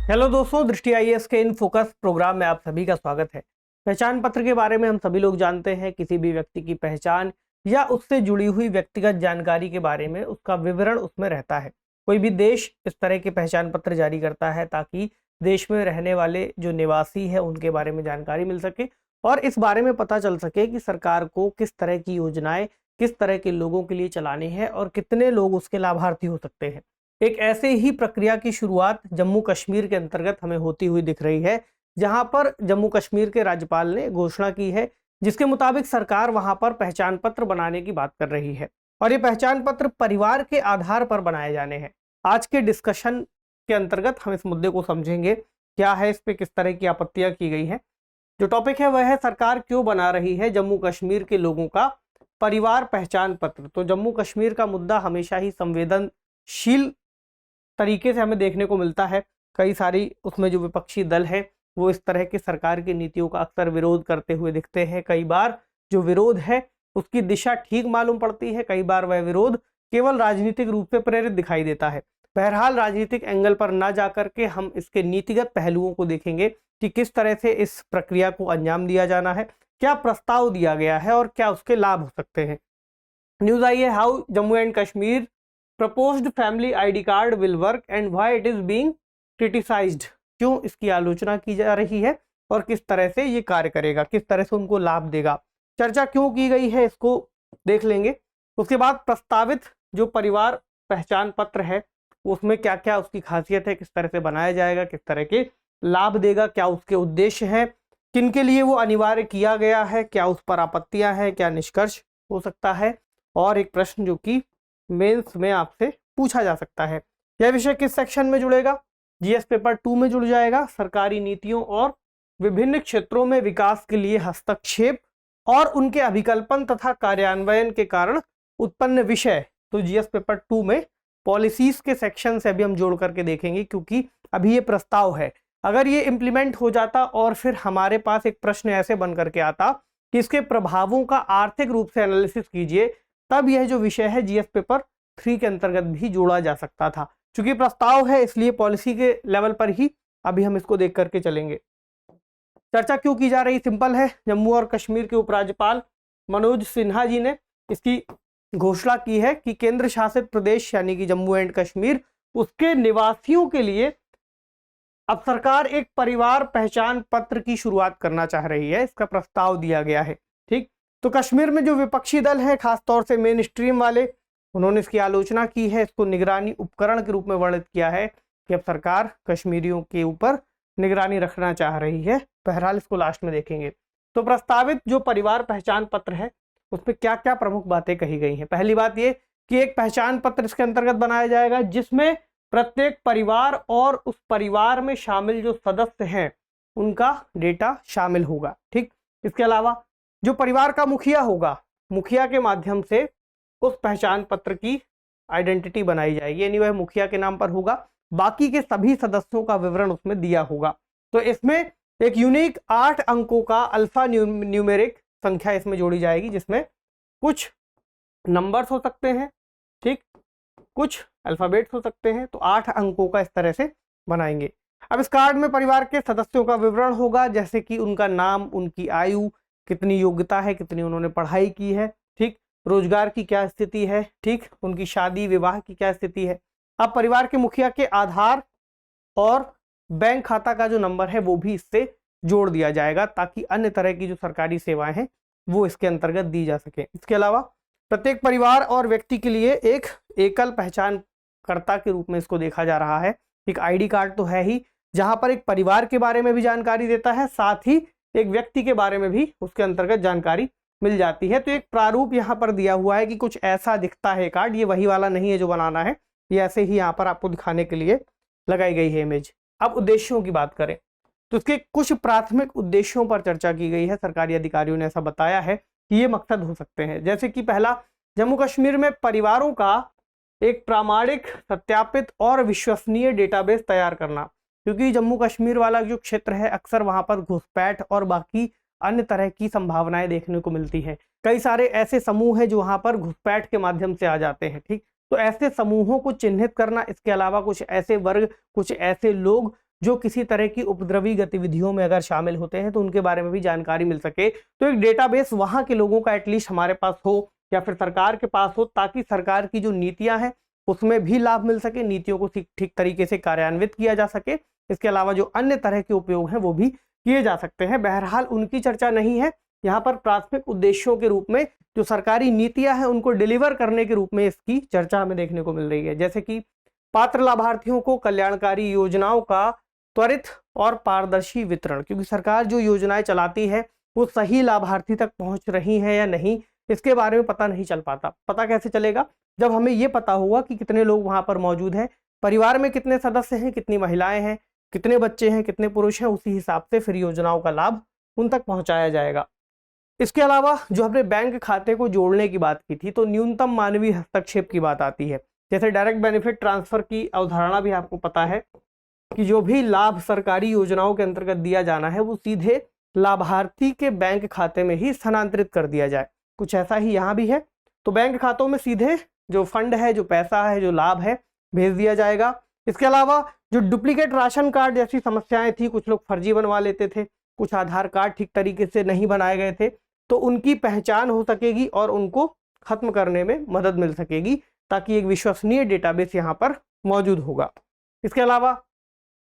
Hello दोस्तों, दृष्टि IAS के इन फोकस प्रोग्राम में आप सभी का स्वागत है। पहचान पत्र के बारे में हम सभी लोग जानते हैं। किसी भी व्यक्ति की पहचान या उससे जुड़ी हुई व्यक्तिगत जानकारी के बारे में उसका विवरण उसमें रहता है। कोई भी देश इस तरह के पहचान पत्र जारी करता है ताकि देश में रहने वाले जो निवासी है उनके बारे में जानकारी मिल सके और इस बारे में पता चल सके कि सरकार को किस तरह की योजनाएं किस तरह के लोगों के लिए चलानी है और कितने लोग उसके लाभार्थी हो सकते हैं। एक ऐसे ही प्रक्रिया की शुरुआत जम्मू कश्मीर के अंतर्गत हमें होती हुई दिख रही है, जहां पर जम्मू कश्मीर के राज्यपाल ने घोषणा की है, जिसके मुताबिक सरकार वहां पर पहचान पत्र बनाने की बात कर रही है और ये पहचान पत्र परिवार के आधार पर बनाए जाने हैं। आज के डिस्कशन के अंतर्गत हम इस मुद्दे को समझेंगे, क्या है इस पे, किस तरह की आपत्तियां की गई है। जो टॉपिक है वह है सरकार क्यों बना रही है जम्मू कश्मीर के लोगों का परिवार पहचान पत्र। तो जम्मू कश्मीर का मुद्दा हमेशा ही संवेदनशील तरीके से हमें देखने को मिलता है। कई सारी उसमें जो विपक्षी दल है वो इस तरह की सरकार की नीतियों का अक्सर विरोध करते हुए दिखते हैं। कई बार जो विरोध है उसकी दिशा ठीक मालूम पड़ती है, कई बार वह विरोध केवल राजनीतिक रूप से प्रेरित दिखाई देता है। बहरहाल राजनीतिक एंगल पर ना जाकर के हम इसके नीतिगत पहलुओं को देखेंगे कि किस तरह से इस प्रक्रिया को अंजाम दिया जाना है, क्या प्रस्ताव दिया गया है और क्या उसके लाभ हो सकते हैं। न्यूज आई है, how Jammu and Kashmir proposed family ID card will work and why it is being criticised. क्यों इसकी आलोचना की जा रही है और किस तरह से ये कार्य करेगा, किस तरह से उनको लाभ देगा, चर्चा क्यों की गई है, इसको देख लेंगे। उसके बाद प्रस्तावित जो परिवार पहचान पत्र है उसमें क्या क्या उसकी खासियत है, किस तरह से बनाया जाएगा, किस तरह के लाभ देगा, क्या उसके उद्देश्य है, किन के लिए वो अनिवार्य किया गया है, क्या उस पर आपत्तियां हैं, क्या निष्कर्ष हो सकता है, और एक प्रश्न जो कि मेंस में आपसे पूछा जा सकता है। यह विषय किस सेक्शन में जुड़ेगा? जीएस पेपर 2 में जुड़ जाएगा। सरकारी नीतियों और विभिन्न क्षेत्रों में विकास के लिए हस्तक्षेप और उनके अभिकल्पन तथा कार्यान्वयन के कारण उत्पन्न विषय, तो जीएस पेपर 2 में पॉलिसीज के सेक्शन से अभी हम जोड़ करके देखेंगे, क्योंकि अभी ये प्रस्ताव है। अगर ये इम्प्लीमेंट हो जाता और फिर हमारे पास एक प्रश्न ऐसे बन करके आता कि इसके प्रभावों का आर्थिक रूप से एनालिसिस कीजिए, तब यह जो विषय है जीएस पेपर 3 के अंतर्गत भी जोड़ा जा सकता था। चूंकि प्रस्ताव है इसलिए पॉलिसी के लेवल पर ही अभी हम इसको देख करके चलेंगे। चर्चा क्यों की जा रही? सिंपल है, जम्मू और कश्मीर के उपराज्यपाल मनोज सिन्हा जी ने इसकी घोषणा की है कि केंद्र शासित प्रदेश यानी कि जम्मू एंड कश्मीर, उसके निवासियों के लिए अब सरकार एक परिवार पहचान पत्र की शुरुआत करना चाह रही है। इसका प्रस्ताव दिया गया है। ठीक, तो कश्मीर में जो विपक्षी दल है, खासतौर से मेन स्ट्रीम वाले, उन्होंने इसकी आलोचना की है। इसको निगरानी उपकरण के रूप में वर्णित किया है कि अब सरकार कश्मीरियों के ऊपर निगरानी रखना चाह रही है। बहरहाल इसको लास्ट में देखेंगे। तो प्रस्तावित जो परिवार पहचान पत्र है उसमें क्या क्या प्रमुख बातें कही गई हैं। पहली बात ये कि एक पहचान पत्र इसके अंतर्गत बनाया जाएगा जिसमें प्रत्येक परिवार और उस परिवार में शामिल जो सदस्य हैं उनका डेटा शामिल होगा। ठीक, इसके अलावा जो परिवार का मुखिया होगा, मुखिया के माध्यम से उस पहचान पत्र की आइडेंटिटी बनाई जाएगी, यानी वह मुखिया के नाम पर होगा, बाकी के सभी सदस्यों का विवरण उसमें दिया होगा। तो इसमें एक यूनिक 8 अंकों का अल्फा न्यूमेरिक संख्या इसमें जोड़ी जाएगी, जिसमें कुछ नंबर्स हो सकते हैं, ठीक, कुछ अल्फाबेट्स हो सकते हैं। तो 8 अंकों का इस तरह से बनाएंगे। अब इस कार्ड में परिवार के सदस्यों का विवरण होगा, जैसे कि उनका नाम, उनकी आयु, कितनी योग्यता है, कितनी उन्होंने पढ़ाई की है, ठीक, रोजगार की क्या स्थिति है, ठीक, उनकी शादी विवाह की क्या स्थिति है। अब परिवार के मुखिया के आधार और बैंक खाता का जो नंबर है वो भी इससे जोड़ दिया जाएगा, ताकि अन्य तरह की जो सरकारी सेवाएं हैं वो इसके अंतर्गत दी जा सके। इसके अलावा प्रत्येक परिवार और व्यक्ति के लिए एक एकल पहचानकर्ता के रूप में इसको देखा जा रहा है। एक आईडी कार्ड तो है ही, जहां पर एक परिवार के बारे में भी जानकारी देता है, साथ ही एक व्यक्ति के बारे में भी उसके अंतर्गत जानकारी मिल जाती है। तो एक प्रारूप यहाँ पर दिया हुआ है कि कुछ ऐसा दिखता है कार्ड, ये वही वाला नहीं है जो बनाना है, ये ऐसे ही यहाँ पर आपको दिखाने के लिए लगाई गई है इमेज। अब उद्देश्यों की बात करें तो इसके कुछ प्राथमिक उद्देश्यों पर चर्चा की गई है। सरकारी अधिकारियों ने ऐसा बताया है कि ये मकसद हो सकते हैं, जैसे कि पहला, जम्मू कश्मीर में परिवारों का एक प्रामाणिक, सत्यापित और विश्वसनीय डेटाबेस तैयार करना, क्योंकि जम्मू कश्मीर वाला जो क्षेत्र है अक्सर वहां पर घुसपैठ और बाकी अन्य तरह की संभावनाएं देखने को मिलती हैं। कई सारे ऐसे समूह हैं जो वहां पर घुसपैठ के माध्यम से आ जाते हैं। ठीक, तो ऐसे समूहों को चिन्हित करना, इसके अलावा कुछ ऐसे वर्ग, कुछ ऐसे लोग जो किसी तरह की उपद्रवी गतिविधियों में अगर शामिल होते हैं तो उनके बारे में भी जानकारी मिल सके। तो एक डेटाबेस वहां के लोगों का एटलीस्ट हमारे पास हो या फिर सरकार के पास हो, ताकि सरकार की जो नीतियां हैं उसमें भी लाभ मिल सके, नीतियों को ठीक तरीके से कार्यान्वित किया जा सके। इसके अलावा जो अन्य तरह के उपयोग हैं वो भी किए जा सकते हैं। बहरहाल उनकी चर्चा नहीं है यहाँ पर, प्राथमिक उद्देश्यों के रूप में जो सरकारी नीतियां हैं उनको डिलीवर करने के रूप में इसकी चर्चा हमें देखने को मिल रही है। जैसे कि पात्र लाभार्थियों को कल्याणकारी योजनाओं का त्वरित और पारदर्शी वितरण, क्योंकि सरकार जो योजनाएं चलाती है वो सही लाभार्थी तक पहुंच रही हैं या नहीं, इसके बारे में पता नहीं चल पाता। पता कैसे चलेगा? जब हमें ये पता होगा कि कितने लोग वहां पर मौजूद हैं, परिवार में कितने सदस्य हैं, कितनी महिलाएं हैं, कितने बच्चे हैं, कितने पुरुष हैं, उसी हिसाब से फिर योजनाओं का लाभ उन तक पहुंचाया जाएगा। इसके अलावा जो हमने बैंक खाते को जोड़ने की बात की थी, तो न्यूनतम मानवीय हस्तक्षेप की बात आती है। जैसे डायरेक्ट बेनिफिट ट्रांसफर की अवधारणा भी आपको पता है कि जो भी लाभ सरकारी योजनाओं के अंतर्गत दिया जाना है वो सीधे लाभार्थी के बैंक खाते में ही स्थानांतरित कर दिया जाए। कुछ ऐसा ही यहाँ भी है। तो बैंक खातों में सीधे जो फंड है, जो पैसा है, जो लाभ है, भेज दिया जाएगा। इसके अलावा जो डुप्लीकेट राशन कार्ड जैसी समस्याएं थी, कुछ लोग फर्जी बनवा लेते थे, कुछ आधार कार्ड ठीक तरीके से नहीं बनाए गए थे, तो उनकी पहचान हो सकेगी और उनको खत्म करने में मदद मिल सकेगी, ताकि एक विश्वसनीय डेटाबेस यहाँ पर मौजूद होगा। इसके अलावा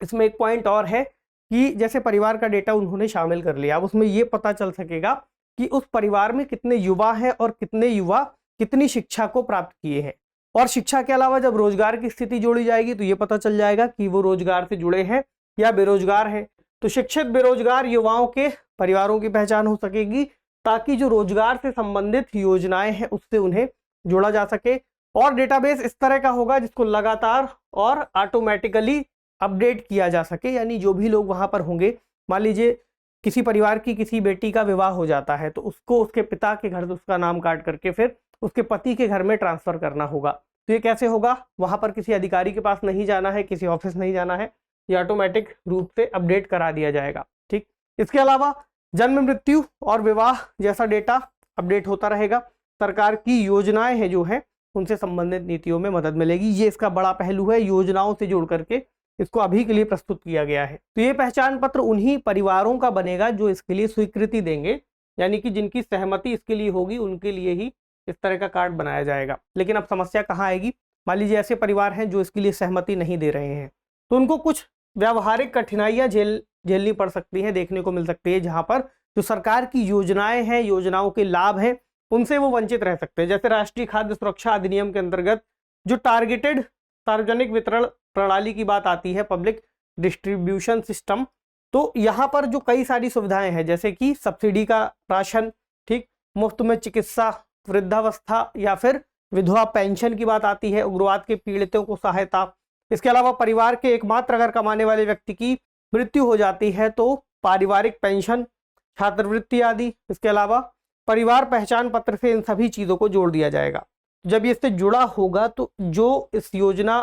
इसमें एक पॉइंट और है कि जैसे परिवार का डेटा उन्होंने शामिल कर लिया, अब उसमें ये पता चल सकेगा कि उस परिवार में कितने युवा हैं और कितने युवा कितनी शिक्षा को प्राप्त किए हैं। और शिक्षा के अलावा जब रोजगार की स्थिति जोड़ी जाएगी तो ये पता चल जाएगा कि वो रोजगार से जुड़े हैं या बेरोजगार हैं। तो शिक्षित बेरोजगार युवाओं के परिवारों की पहचान हो सकेगी, ताकि जो रोजगार से संबंधित योजनाएं हैं उससे उन्हें जोड़ा जा सके। और डेटाबेस इस तरह का होगा जिसको लगातार और ऑटोमेटिकली अपडेट किया जा सके, यानी जो भी लोग वहां पर होंगे, मान लीजिए किसी परिवार की किसी बेटी का विवाह हो जाता है तो उसको उसके पिता के घर से उसका नाम काट करके फिर उसके पति के घर में ट्रांसफर करना होगा। तो ये कैसे होगा? वहां पर किसी अधिकारी के पास नहीं जाना है, किसी ऑफिस नहीं जाना है, ये ऑटोमेटिक रूप से अपडेट करा दिया जाएगा। ठीक। इसके अलावा जन्म, मृत्यु और विवाह जैसा डेटा अपडेट होता रहेगा। सरकार की योजनाएं हैं जो है उनसे संबंधित नीतियों में मदद मिलेगी। ये इसका बड़ा पहलू है, योजनाओं से जोड़ करके इसको अभी के लिए प्रस्तुत किया गया है। तो ये पहचान पत्र उन्हीं परिवारों का बनेगा जो इसके लिए स्वीकृति देंगे, यानी कि जिनकी सहमति इसके लिए होगी उनके लिए ही इस तरह का कार्ड बनाया जाएगा। लेकिन अब समस्या कहाँ आएगी? मान लीजिए ऐसे परिवार हैं जो इसके लिए सहमति नहीं दे रहे हैं, तो उनको कुछ व्यावहारिक कठिनाइयां झेलनी पड़ सकती हैं, देखने को मिल सकती है, जहां पर जो सरकार की योजनाएं हैं, योजनाओं के लाभ हैं, उनसे वो वंचित रह सकते हैं। जैसे राष्ट्रीय खाद्य सुरक्षा अधिनियम के अंतर्गत जो टारगेटेड सार्वजनिक वितरण प्रणाली की बात आती है, पब्लिक डिस्ट्रीब्यूशन सिस्टम, तो यहाँ पर जो कई सारी सुविधाएं हैं, जैसे कि सब्सिडी का राशन, ठीक, मुफ्त में चिकित्सा, वृद्धावस्था या फिर विधवा पेंशन की बात आती है, उग्रवाद के पीड़ितों को सहायता। इसके अलावा परिवार के एकमात्र अगर कमाने वाले व्यक्ति की मृत्यु हो जाती है तो पारिवारिक पेंशन, छात्रवृत्ति आदि। इसके अलावा परिवार पहचान पत्र से इन सभी चीज़ों को जोड़ दिया जाएगा। जब ये इससे जुड़ा होगा तो जो इस योजना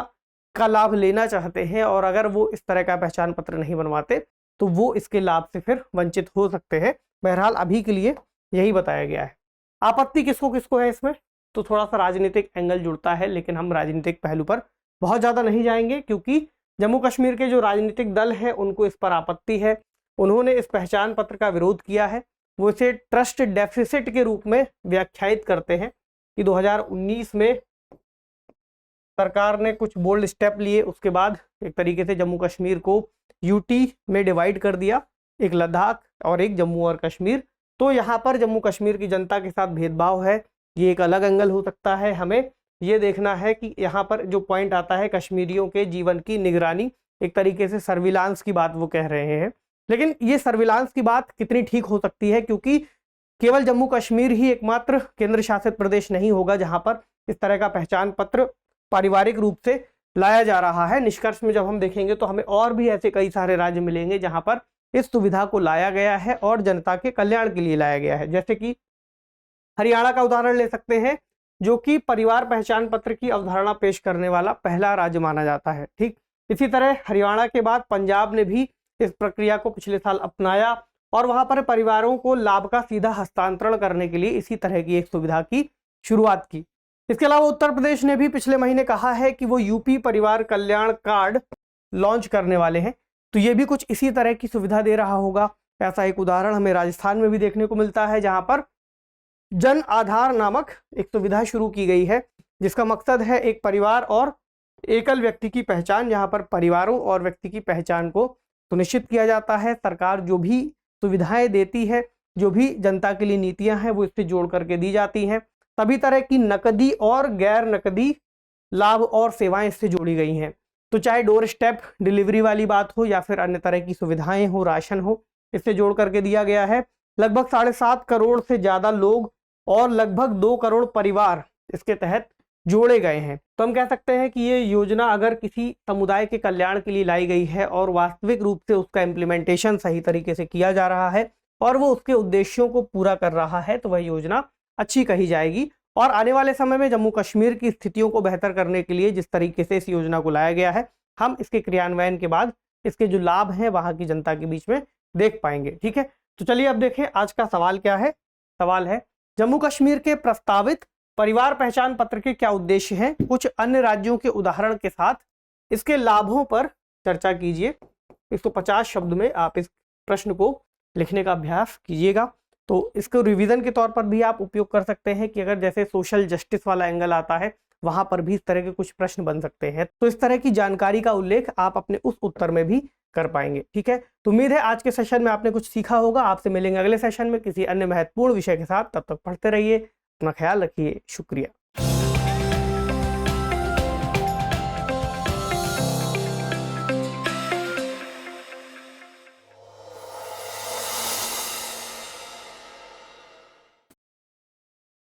का लाभ लेना चाहते हैं और अगर वो इस तरह का पहचान पत्र नहीं बनवाते तो वो इसके लाभ से फिर वंचित हो सकते हैं। बहरहाल अभी के लिए यही बताया गया है। आपत्ति किसको किसको है इसमें? तो थोड़ा सा राजनीतिक एंगल जुड़ता है, लेकिन हम राजनीतिक पहलू पर बहुत ज़्यादा नहीं जाएंगे, क्योंकि जम्मू कश्मीर के जो राजनीतिक दल है उनको इस पर आपत्ति है। उन्होंने इस पहचान पत्र का विरोध किया है। वो इसे ट्रस्ट डेफिसिट के रूप में व्याख्यायित करते हैं कि 2019 में सरकार ने कुछ बोल्ड स्टेप लिए, उसके बाद एक तरीके से जम्मू कश्मीर को यूटी में डिवाइड कर दिया, एक लद्दाख और एक जम्मू और कश्मीर। तो यहाँ पर जम्मू कश्मीर की जनता के साथ भेदभाव है, ये एक अलग एंगल हो सकता है। हमें ये देखना है कि यहाँ पर जो पॉइंट आता है कश्मीरियों के जीवन की निगरानी, एक तरीके से सर्विलांस की बात वो कह रहे हैं। लेकिन ये सर्विलांस की बात कितनी ठीक हो सकती है, क्योंकि केवल जम्मू कश्मीर ही एकमात्र केंद्र शासित प्रदेश नहीं होगा जहाँ पर इस तरह का पहचान पत्र पारिवारिक रूप से लाया जा रहा है। निष्कर्ष में जब हम देखेंगे तो हमें और भी ऐसे कई सारे राज्य मिलेंगे जहाँ पर इस सुविधा को लाया गया है और जनता के कल्याण के लिए लाया गया है। जैसे कि हरियाणा का उदाहरण ले सकते हैं, जो कि परिवार पहचान पत्र की अवधारणा पेश करने वाला पहला राज्य माना जाता है। ठीक इसी तरह हरियाणा के बाद पंजाब ने भी इस प्रक्रिया को पिछले साल अपनाया और वहां पर परिवारों को लाभ का सीधा हस्तांतरण करने के लिए इसी तरह की एक सुविधा की शुरुआत की। इसके अलावा उत्तर प्रदेश ने भी पिछले महीने कहा है कि वो यूपी परिवार कल्याण कार्ड लॉन्च करने वाले हैं। तो ये भी कुछ इसी तरह की सुविधा दे रहा होगा। ऐसा एक उदाहरण हमें राजस्थान में भी देखने को मिलता है, जहां पर जन आधार नामक एक सुविधा शुरू की गई है, जिसका मकसद है एक परिवार और एकल व्यक्ति की पहचान, जहां पर परिवारों और व्यक्ति की पहचान को सुनिश्चित किया जाता है। सरकार जो भी सुविधाएं देती है, जो भी जनता के लिए नीतियां हैं, वो इससे जोड़ करके दी जाती हैं। सभी तरह की नकदी और गैर नकदी लाभ और सेवाएं इससे जोड़ी गई हैं। तो चाहे डोर स्टेप डिलीवरी वाली बात हो या फिर अन्य तरह की सुविधाएं हो, राशन हो, इससे जोड़ करके दिया गया है। लगभग 7.5 करोड़ से ज्यादा लोग और लगभग 2 करोड़ परिवार इसके तहत जोड़े गए हैं। तो हम कह सकते हैं कि ये योजना अगर किसी समुदाय के कल्याण के लिए लाई गई है और वास्तविक रूप से उसका इम्प्लीमेंटेशन सही तरीके से किया जा रहा है और वो उसके उद्देश्यों को पूरा कर रहा है, तो वह योजना अच्छी कही जाएगी। और आने वाले समय में जम्मू कश्मीर की स्थितियों को बेहतर करने के लिए जिस तरीके से इस योजना को लाया गया है, हम इसके क्रियान्वयन के बाद इसके जो लाभ हैं वहां की जनता के बीच में देख पाएंगे। ठीक है, तो चलिए अब देखें आज का सवाल क्या है। सवाल है, जम्मू कश्मीर के प्रस्तावित परिवार पहचान पत्र के क्या उद्देश्य हैं? कुछ अन्य राज्यों के उदाहरण के साथ इसके लाभों पर चर्चा कीजिए। 150 शब्द में आप इस प्रश्न को लिखने का अभ्यास कीजिएगा। तो इसको रिवीजन के तौर पर भी आप उपयोग कर सकते हैं कि अगर जैसे सोशल जस्टिस वाला एंगल आता है, वहां पर भी इस तरह के कुछ प्रश्न बन सकते हैं। तो इस तरह की जानकारी का उल्लेख आप अपने उस उत्तर में भी कर पाएंगे। ठीक है, तो उम्मीद है आज के सेशन में आपने कुछ सीखा होगा। आपसे मिलेंगे अगले सेशन में किसी अन्य महत्वपूर्ण विषय के साथ। तब तक पढ़ते रहिए, अपना ख्याल रखिए। शुक्रिया।